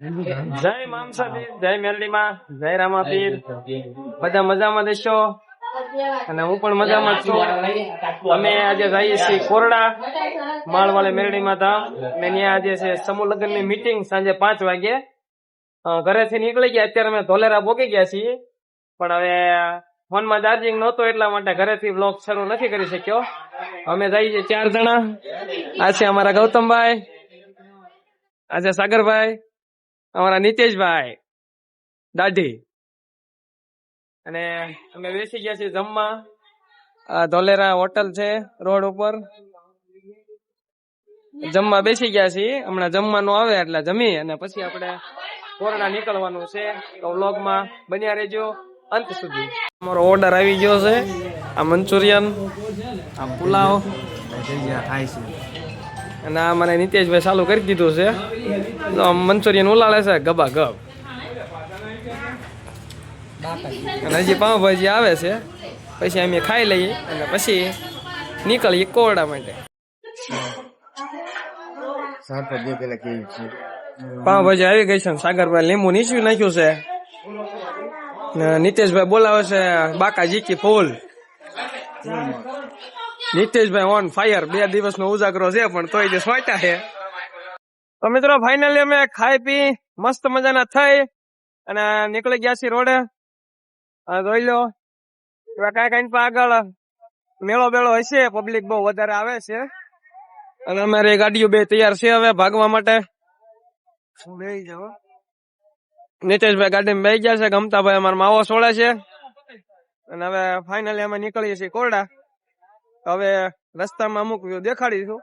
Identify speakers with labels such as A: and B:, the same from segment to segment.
A: જય મામસાપીર, જય મેરડીમાં, જય રામાપીર. બધા મજામાં દેશો અને હું પણ મજામાં છું. અમે આજે જઈએ છીએ કોરડા માળવાળે મેરડીમાં ધામ. ને ત્યાં આજે છે સમૂહ લગ્નની મીટિંગ સાંજે 5 વાગે. ઘરેથી નીકળી ગયા. અત્યારે અમે ધોલેરા પોકી ગયા છીએ, પણ હવે ફોનમાં ચાર્જિંગ નહોતો એટલા માટે ઘરેથી બ્લોગ શરૂ નથી કરી શક્યો. અમે જઈએ છીએ 4 જણા. આ છે અમારા ગૌતમભાઈ, આ છે સાગરભાઈ, અમારા નીતેશભાઈ દાઢી, અને અમે બેસી ગયા છીએ જમવા. આ ધોલેરા હોટલ છે રોડ ઉપર. જમવા બેસી ગયા છીએ. હમણાં જમવાનું આવે એટલે જમી અને પછી આપણે કોરડા નીકળવાનું છે. તો વ્લોગમાં બન્યા રહેજો અંત સુધી. અમારો ઓર્ડર આવી ગયો છે. આ મંચુરિયન, આ પુલાવ અને આ મને નીતેશભાઈ ચાલુ કરી દીધું છે. મંચુરિયન ઉલાળે છે ગબા ગબ. અને હજી પાવભાજી આવે છે. પછી અમે ખાઈ લઈએ અને પછી નીકળીએ કોરડા માટે. પાવભાજી આવી ગઈ છે. સાગરભાઈ લીંબુ નીચવી નાખ્યું છે. નીતેશભાઈ બોલાવે છે બાકાજી કી ફૂલ. Niteshbhai on fire. 2 દિવસનો ઉજાગરો છે પણ તોય જે સ્વાટા છે. તો મિત્રો ફાઇનલી અમે ખાઈ પી મસ્ત મજાના થઈ અને નીકળી ગયા છીએ રોડે. જોઈ લો કઈ આગળ મેળો બેળો હશે, પબ્લિક બહુ વધારે આવે છે. અને અમારી ગાડીઓ 2 તૈયાર છે હવે ભાગવા માટે. નીતેશભાઈ ગાડીમાં બેસી ગયા છે. ગમતાભાઈ અમારા માવો સોળે છે. અને હવે ફાઇનલી અમે નીકળીએ છીએ કોરડા. હવે રસ્તામાં અમુક દેખાડીશું,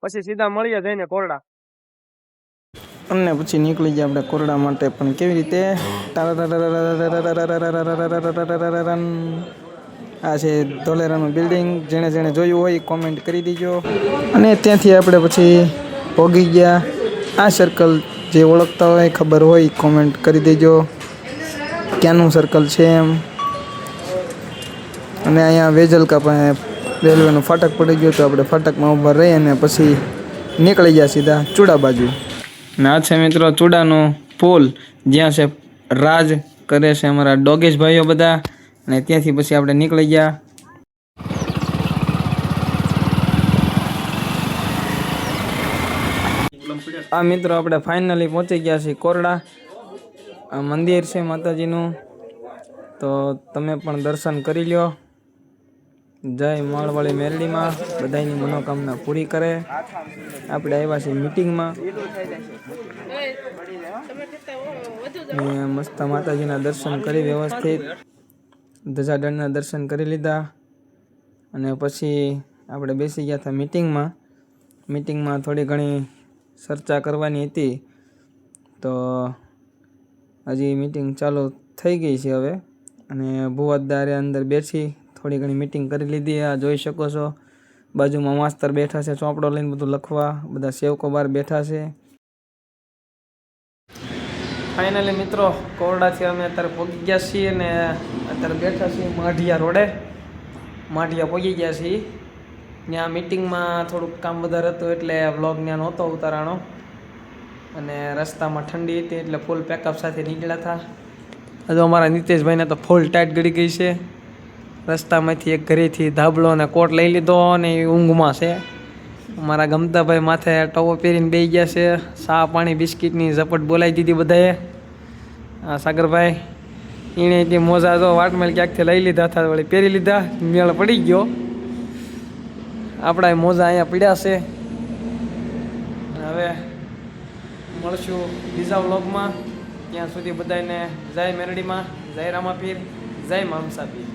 A: પછી સીધા મળીએ જઈને કોરડા. અને પછી નીકળી ગયા આપણે કોરડા માટે. પણ કેવી રીતે? આ છે ધોલેરાનું બિલ્ડિંગ. જેણે જેણે જોયું હોય કોમેન્ટ કરી દીજો. અને ત્યાંથી આપણે પછી પહોંચી ગયા. આ સર્કલ જે ઓળખતા હોય, ખબર હોય, કોમેન્ટ કરી દેજો ક્યાંનું સર્કલ છે એમ. અને અહીંયા વેજલકા પાસે રેલવેનું ફાટક પડી ગયું, તો આપણે ફાટકમાં ઊભા રહી અને પછી નીકળી ગયા સીધા ચૂડા બાજુ. ને આ છે મિત્રો ચૂડાનો પુલ, જ્યાં છે રાજ કરે છે અમારા ડોગેશ ભાઈઓ બધા. અને ત્યાંથી પછી આપણે નીકળી ગયા. આ મિત્રો આપણે ફાઇનલી પહોંચી ગયા છીએ કોરડા. આ મંદિર છે માતાજીનું, તો તમે પણ દર્શન કરી લ્યો. જય માળવાળી મેરડીમાં બધાની મનોકામના પૂરી કરે. આપણે આવ્યા છીએ મીટિંગમાં. મસ્ત માતાજીના દર્શન કરી વ્યવસ્થિત, ધજાદળના દર્શન કરી લીધા. અને પછી આપણે બેસી ગયા હતા મીટિંગમાં. મીટિંગમાં થોડી ઘણી ચર્ચા કરવાની હતી, તો હજી મીટિંગ ચાલુ થઈ ગઈ છે હવે. અને ભુવતદારે અંદર બેસી થોડી ઘણી મીટિંગ કરી લીધી. આ જોઈ શકો છો બાજુમાં માસ્તર બેઠા છે ચોપડો લઈને બધું લખવા. બધા સેવકો બહાર બેઠા છે. ફાઇનલી મિત્રો કોરડાથી અમે અત્યારે પહોંચી ગયા છીએ ને અત્યારે બેઠા છીએ માઢિયા રોડે. માઢિયા પહોંચી ગયા છીએ. ત્યાં મીટિંગમાં થોડુંક કામ વધારે હતું એટલે વ્લોગ ત્યાં નહોતો ઉતારાણો. અને રસ્તામાં ઠંડી હતી એટલે ફૂલ પેકઅપ સાથે નીકળ્યા હતા. હજુ અમારા નીતેશભાઈને તો ફૂલ ટાઈટ ગળી ગઈ છે. રસ્તામાંથી એક ઘરેથી ધાબળો અને કોટ લઈ લીધો અને એ ઊંઘમાં છે. અમારા ગમતાભાઈ માથે ટવો પહેરીને બેસી ગયા છે. ચા પાણી બિસ્કિટની ઝપટ બોલાવી દીધી બધાએ. આ સાગરભાઈ એણે તે મોજા તો વાટમેલ ક્યાંકથી લઈ લીધા હતા, વળી પહેરી લીધા, મેળ પડી ગયો. આપણા મોજા અહીંયા પીડ્યા છે. હવે મળશું બીજા વ્લોગમાં. ત્યાં સુધી બધાને જય મેરડીમાં, જય રામાપીર, જય મામસાપીર.